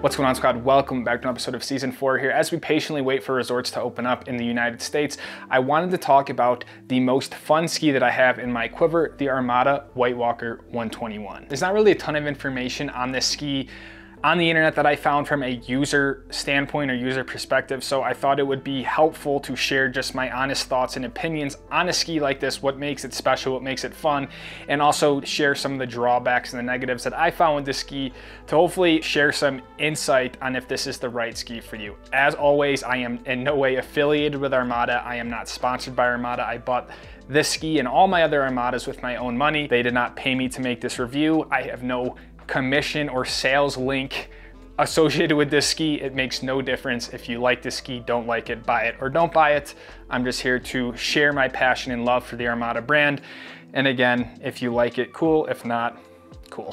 What's going on, squad? Welcome back to an episode of season 4 here. As we patiently wait for resorts to open up in the United States, I wanted to talk about the most fun ski that I have in my quiver, the Armada Whitewalker 121. There's not really a ton of information on this ski on the internet that I found from a user standpoint or user perspective, so I thought it would be helpful to share just my honest thoughts and opinions on a ski like this, what makes it special, what makes it fun, and also share some of the drawbacks and the negatives that I found with this ski to hopefully share some insight on if this is the right ski for you. As always, I am in no way affiliated with Armada. I am not sponsored by Armada. I bought this ski and all my other Armadas with my own money. They did not pay me to make this review. I have no commission or sales link associated with this ski. It makes no difference. If you like this ski, don't like it, buy it or don't buy it. I'm just here to share my passion and love for the Armada brand. And again, if you like it, cool. If not, cool.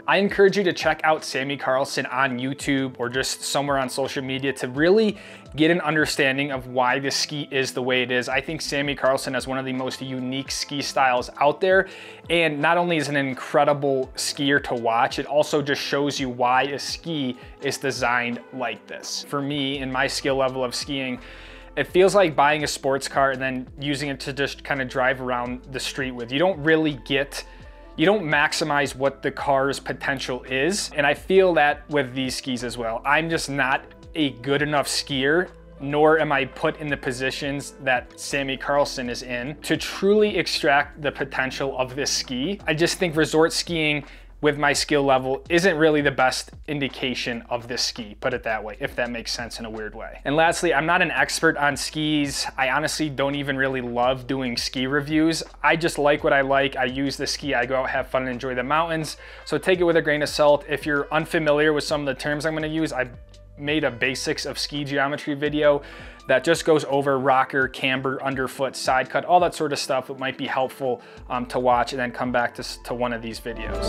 I encourage you to check out Sammy Carlson on YouTube or just somewhere on social media to really get an understanding of why this ski is the way it is. I think Sammy Carlson has one of the most unique ski styles out there. And not only is it an incredible skier to watch, it also just shows you why a ski is designed like this. For me, in my skill level of skiing, it feels like buying a sports car and then using it to just kind of drive around the street with. You don't maximize what the car's potential is. And I feel that with these skis as well. I'm just not a good enough skier, nor am I put in the positions that Sammy Carlson is in to truly extract the potential of this ski. I just think resort skiing with my skill level isn't really the best indication of this ski, put it that way, if that makes sense in a weird way. And lastly, I'm not an expert on skis. I honestly don't even really love doing ski reviews. I just like what I like. I use the ski, I go out, have fun, and enjoy the mountains. So take it with a grain of salt. If you're unfamiliar with some of the terms I'm gonna use, I made a basics of ski geometry video that just goes over rocker, camber, underfoot, side cut, all that sort of stuff. It might be helpful to watch and then come back to one of these videos.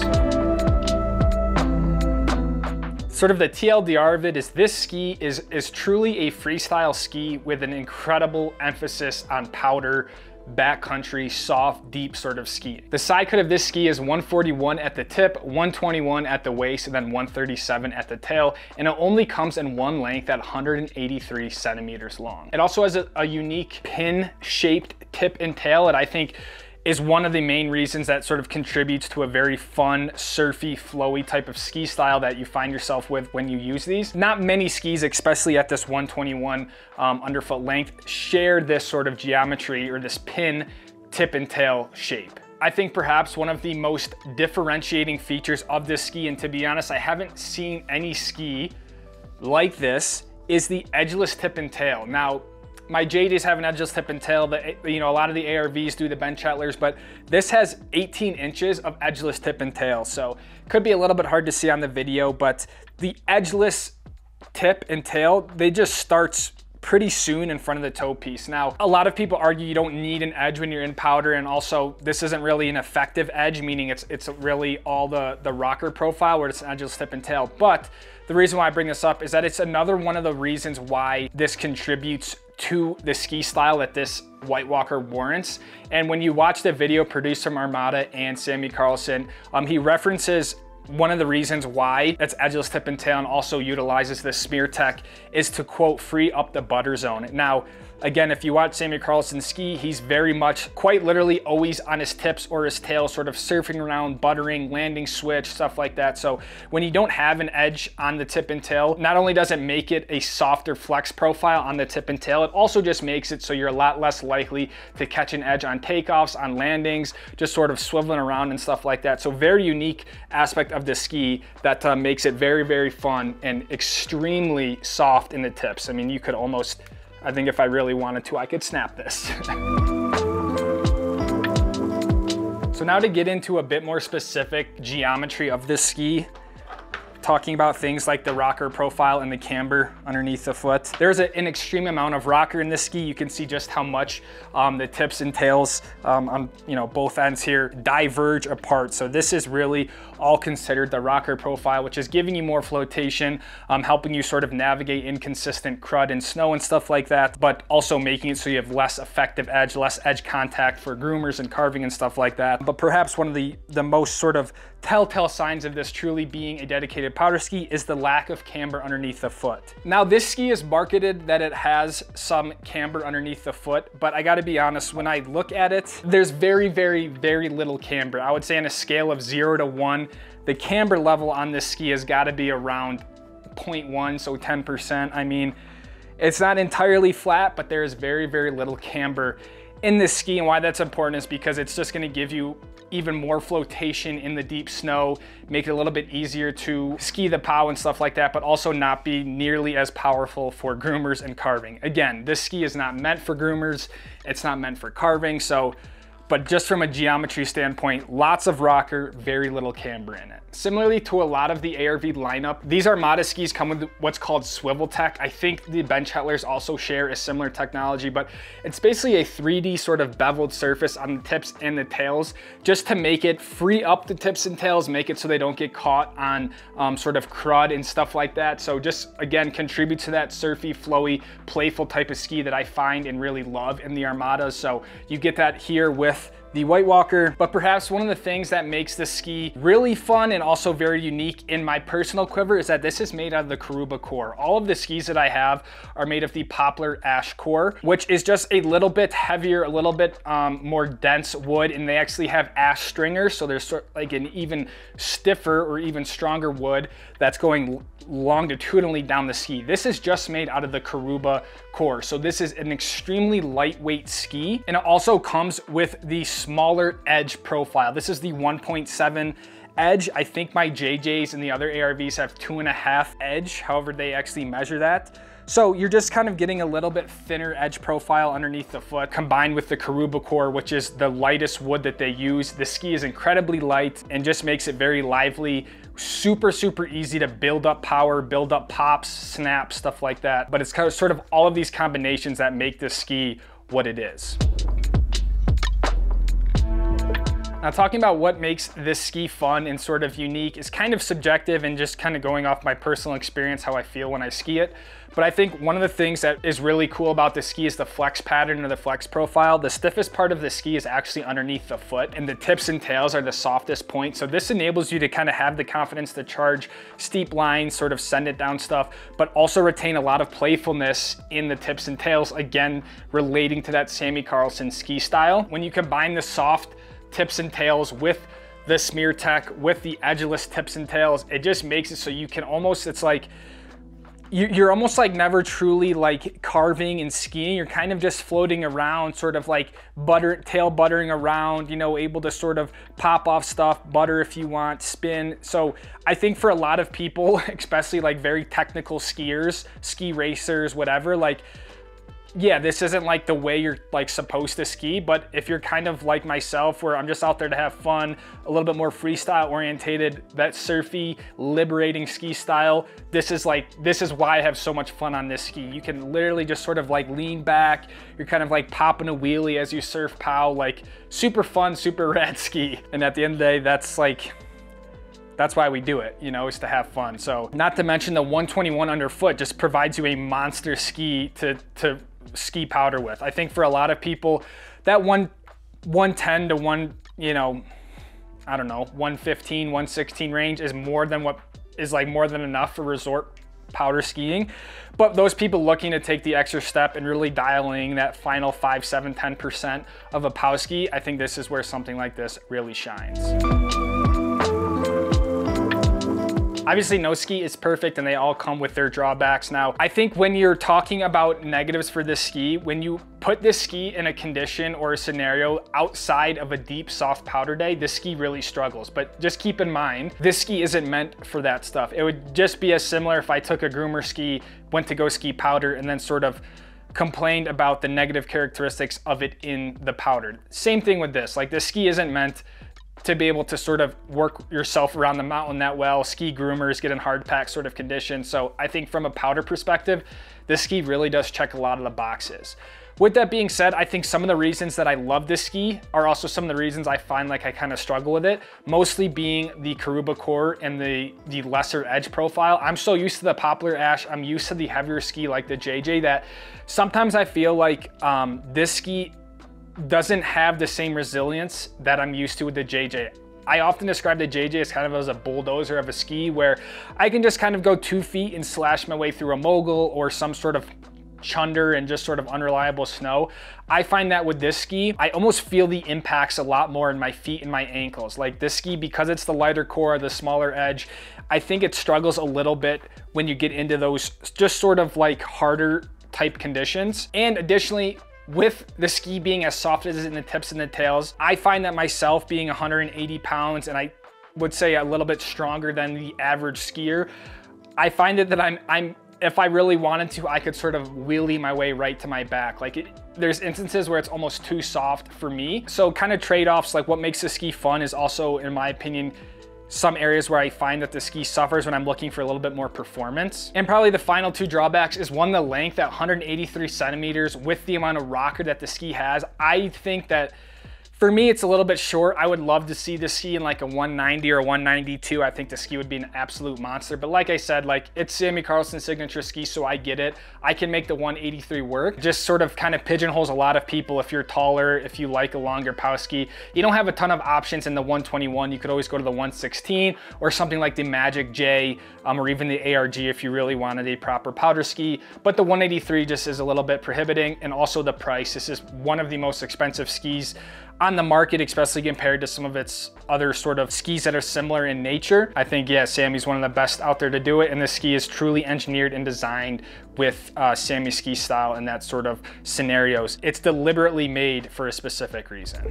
Sort of the TLDR of it is this ski is truly a freestyle ski with an incredible emphasis on powder, backcountry, soft, deep sort of skiing. The side cut of this ski is 141 at the tip, 121 at the waist, and then 137 at the tail, and it only comes in one length at 183 centimeters long. It also has a unique pin-shaped tip and tail that I think is one of the main reasons that sort of contributes to a very fun, surfy, flowy type of ski style that you find yourself with when you use these. Not many skis, especially at this 121 underfoot length, share this sort of geometry or this pin, tip and tail shape. I think perhaps one of the most differentiating features of this ski, and to be honest, I haven't seen any ski like this, is the edgeless tip and tail. Now, my JDs have an edgeless tip and tail, that, you know, a lot of the ARVs do, the bench Chattlers, but this has 18 inches of edgeless tip and tail. So could be a little bit hard to see on the video, but the edgeless tip and tail, they just starts pretty soon in front of the toe piece. Now, a lot of people argue you don't need an edge when you're in powder, and also this isn't really an effective edge, meaning it's really all the rocker profile where it's an edgeless tip and tail. But the reason why I bring this up is that it's another one of the reasons why this contributes to the ski style that this Whitewalker warrants. And when you watch the video produced from Armada and Sammy Carlson, he references one of the reasons why it's edgeless tip and tail and also utilizes the smear tech is to, quote, free up the butter zone. Now, again, if you watch Sammy Carlson ski, he's very much, quite literally, always on his tips or his tail, sort of surfing around, buttering, landing switch, stuff like that. So when you don't have an edge on the tip and tail, not only does it make it a softer flex profile on the tip and tail, it also just makes it so you're a lot less likely to catch an edge on takeoffs, on landings, just sort of swiveling around and stuff like that. So very unique aspect of the ski that makes it very, very fun and extremely soft in the tips. I mean, you could almost, I think if I really wanted to, I could snap this. So now to get into a bit more specific geometry of this ski, talking about things like the rocker profile and the camber underneath the foot. There's an extreme amount of rocker in this ski. You can see just how much the tips and tails on both ends here diverge apart. So this is really all considered the rocker profile, which is giving you more flotation, helping you sort of navigate inconsistent crud and snow and stuff like that, but also making it so you have less effective edge, less edge contact for groomers and carving and stuff like that. But perhaps one of the most sort of telltale signs of this truly being a dedicated powder ski is the lack of camber underneath the foot. Now this ski is marketed that it has some camber underneath the foot, but I gotta be honest, when I look at it, there's very, very, very little camber. I would say on a scale of 0 to 1, the camber level on this ski has gotta be around 0.1, so 10%. I mean, it's not entirely flat, but there is very, very little camber in this ski. And why that's important is because it's just gonna give you even more flotation in the deep snow, make it a little bit easier to ski the pow and stuff like that, but also not be nearly as powerful for groomers and carving. Again, this ski is not meant for groomers, it's not meant for carving, but just from a geometry standpoint, lots of rocker, very little camber in it. Similarly to a lot of the ARV lineup, these Armada skis come with what's called swivel tech. I think the bench hettlers also share a similar technology, but it's basically a 3D sort of beveled surface on the tips and the tails, just to make it free up the tips and tails, make it so they don't get caught on sort of crud and stuff like that. So just, again, contribute to that surfy, flowy, playful type of ski that I find and really love in the Armadas. So you get that here with the Whitewalker. But perhaps one of the things that makes this ski really fun and also very unique in my personal quiver is that this is made out of the caruba core. All of the skis that I have are made of the poplar ash core, which is just a little bit heavier, a little bit more dense wood, and they actually have ash stringers, so there's sort of like an even stiffer or even stronger wood that's going longitudinally down the ski. This is just made out of the caruba core, so this is an extremely lightweight ski, and it also comes with the smaller edge profile. This is the 1.7 edge. I think my JJs and the other ARVs have 2.5 edge, however they actually measure that. So you're just kind of getting a little bit thinner edge profile underneath the foot, combined with the caruba core, which is the lightest wood that they use. The ski is incredibly light and just makes it very lively, super, super easy to build up power, build up pops, snaps, stuff like that. But it's kind of sort of all of these combinations that make this ski what it is. Now, talking about what makes this ski fun and sort of unique is kind of subjective and just kind of going off my personal experience, how I feel when I ski it. But I think one of the things that is really cool about the ski is the flex pattern or the flex profile. The stiffest part of the ski is actually underneath the foot, and the tips and tails are the softest point. So this enables you to kind of have the confidence to charge steep lines, sort of send it down stuff, but also retain a lot of playfulness in the tips and tails, again, relating to that Sammy Carlson ski style. When you combine the soft tips and tails with the smear tech, with the edgeless tips and tails, it just makes it so you can almost, it's like, you're almost like never truly like carving and skiing. You're kind of just floating around, sort of like tail buttering around, you know, able to sort of pop off stuff, butter if you want, spin. So I think for a lot of people, especially like very technical skiers, ski racers, whatever, like, yeah, this isn't like the way you're like supposed to ski, but if you're kind of like myself, where I'm just out there to have fun, a little bit more freestyle orientated, that surfy, liberating ski style, this is why I have so much fun on this ski. You can literally just sort of like lean back, you're kind of like popping a wheelie as you surf pow, like super fun, super rad ski. And at the end of the day, that's why we do it, you know, is to have fun. So not to mention the 121 underfoot just provides you a monster ski to ski powder with. I think for a lot of people, that 110 to 115, 116 range is more than enough for resort powder skiing. But those people looking to take the extra step and really dialing that final 5, 7, 10% of a pow ski, I think this is where something like this really shines. Obviously, no ski is perfect and they all come with their drawbacks. Now, I think when you're talking about negatives for this ski, when you put this ski in a condition or a scenario outside of a deep, soft powder day, this ski really struggles. But just keep in mind, this ski isn't meant for that stuff. It would just be as similar if I took a groomer ski, went to go ski powder, and then sort of complained about the negative characteristics of it in the powder. Same thing with this. Like, this ski isn't meant to be able to sort of work yourself around the mountain that well, ski groomers, get in hard pack sort of conditions. So I think from a powder perspective, this ski really does check a lot of the boxes. With that being said, I think some of the reasons that I love this ski are also some of the reasons I find like I kind of struggle with it, mostly being the caruba core and the lesser edge profile. I'm so used to the poplar ash, I'm used to the heavier ski like the JJ, that sometimes I feel like this ski doesn't have the same resilience that I'm used to with the JJ. I often describe the JJ as kind of as a bulldozer of a ski where I can just kind of go 2 feet and slash my way through a mogul or some sort of chunder and just sort of unreliable snow. I find that with this ski, I almost feel the impacts a lot more in my feet and my ankles. Like this ski, because it's the lighter core, the smaller edge, I think it struggles a little bit when you get into those just sort of like harder type conditions. And additionally, with the ski being as soft as it is in the tips and the tails, I find that myself being 180 pounds, and I would say a little bit stronger than the average skier, I find that I'm if I really wanted to, I could sort of wheelie my way right to my back. Like there's instances where it's almost too soft for me. So kind of trade-offs, like what makes the ski fun is also, in my opinion, some areas where I find that the ski suffers when I'm looking for a little bit more performance. And probably the final 2 drawbacks is one, the length at 183 centimeters with the amount of rocker that the ski has. I think that for me, it's a little bit short. I would love to see the ski in like a 190 or 192. I think the ski would be an absolute monster. But like I said, like it's Sammy Carlson's signature ski, so I get it. I can make the 183 work. Just sort of kind of pigeonholes a lot of people. If you're taller, if you like a longer pow ski, you don't have a ton of options in the 121. You could always go to the 116 or something like the Magic J or even the ARG if you really wanted a proper powder ski. But the 183 just is a little bit prohibiting, and also the price. This is one of the most expensive skis on the market, especially compared to some of its other sort of skis that are similar in nature. I think, yeah, Sammy's one of the best out there to do it, and this ski is truly engineered and designed with Sammy ski style and that sort of scenarios. It's deliberately made for a specific reason.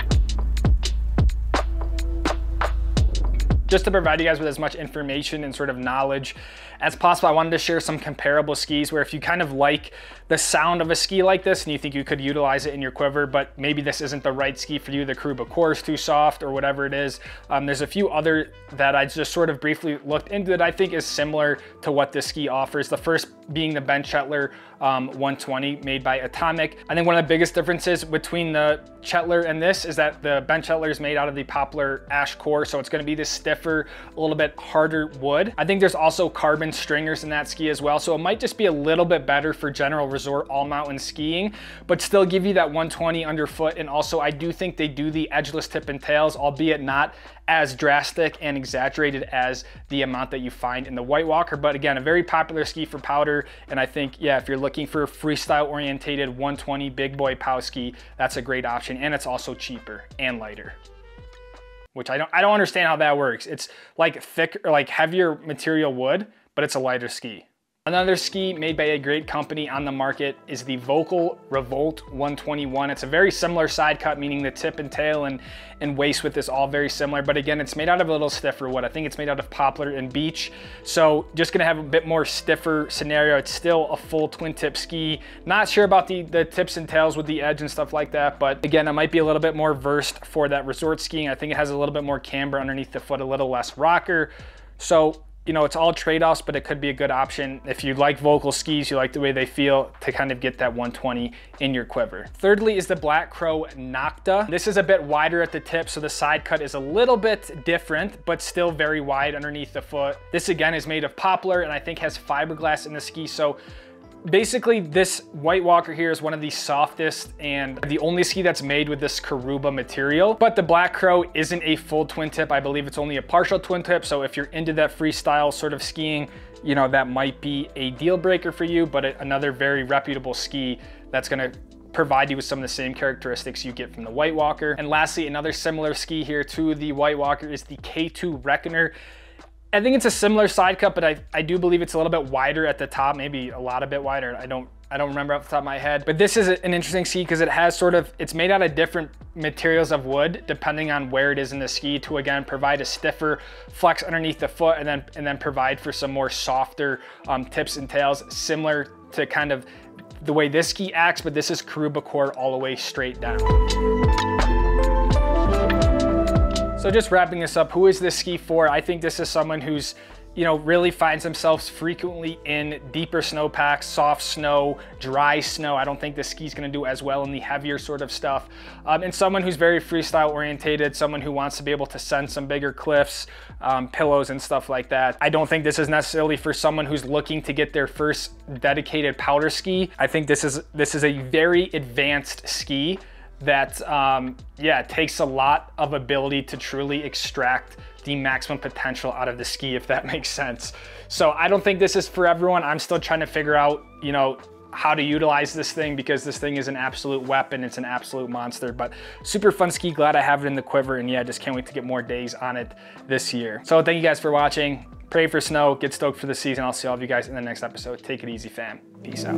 Just to provide you guys with as much information and sort of knowledge as possible, I wanted to share some comparable skis where if you kind of like the sound of a ski like this and you think you could utilize it in your quiver, but maybe this isn't the right ski for you, the caruba core is too soft or whatever it is. There's a few other that I just sort of briefly looked into that I think is similar to what this ski offers. The first being the Ben Chetler 120 made by Atomic. I think one of the biggest differences between the Chetler and this is that the Ben Chetler is made out of the poplar ash core, so it's going to be this stiffer, a little bit harder wood. I think there's also carbon stringers in that ski as well, so it might just be a little bit better for general resort all mountain skiing, but still give you that 120 underfoot. And also I do think they do the edgeless tip and tails, albeit not as drastic and exaggerated as the amount that you find in the Whitewalker. But again, a very popular ski for powder. And I think, yeah, if you're looking for a freestyle orientated 120 big boy pow ski, that's a great option. And it's also cheaper and lighter, which I don't understand how that works. It's like thick or like heavier material wood, but it's a lighter ski. Another ski made by a great company on the market is the Vocal Revolt 121. It's a very similar side cut, meaning the tip and tail and waist width is all very similar. But again, it's made out of a little stiffer wood. I think it's made out of poplar and beech. So just gonna have a bit more stiffer scenario. It's still a full twin tip ski. Not sure about the tips and tails with the edge and stuff like that. But again, it might be a little bit more versed for that resort skiing. I think it has a little bit more camber underneath the foot, a little less rocker. So, you know, it's all trade-offs, but it could be a good option if you like Vocal skis, you like the way they feel, to kind of get that 120 in your quiver. Thirdly is the Black Crow Nocta. This is a bit wider at the tip, so the side cut is a little bit different, but still very wide underneath the foot. This again is made of poplar and I think has fiberglass in the ski. So basically this Whitewalker here is one of the softest and the only ski that's made with this caruba material. But the Black Crow isn't a full twin tip. I believe it's only a partial twin tip. So if you're into that freestyle sort of skiing, you know, that might be a deal breaker for you, but another very reputable ski that's gonna provide you with some of the same characteristics you get from the Whitewalker. And lastly, another similar ski here to the Whitewalker is the K2 Reckoner. I think it's a similar side cut, but I do believe it's a little bit wider at the top, maybe a lot a bit wider. I don't remember off the top of my head, but this is an interesting ski because it has sort of, it's made out of different materials of wood depending on where it is in the ski to again provide a stiffer flex underneath the foot and then provide for some more softer tips and tails, similar to kind of the way this ski acts, but this is caruba core all the way straight down. So just wrapping this up, who is this ski for? I think this is someone who's, you know, really finds themselves frequently in deeper snowpacks, soft snow, dry snow. I don't think this ski's gonna do as well in the heavier sort of stuff. And someone who's very freestyle orientated, someone who wants to be able to send some bigger cliffs, pillows and stuff like that. I don't think this is necessarily for someone who's looking to get their first dedicated powder ski. I think this is a very advanced ski that, yeah, it takes a lot of ability to truly extract the maximum potential out of the ski, if that makes sense. So I don't think this is for everyone. I'm still trying to figure out, you know, how to utilize this thing, because this thing is an absolute weapon. It's an absolute monster, but super fun ski. Glad I have it in the quiver, and yeah, just can't wait to get more days on it this year. So thank you guys for watching. Pray for snow, get stoked for the season. I'll see all of you guys in the next episode. Take it easy, fam. Peace out.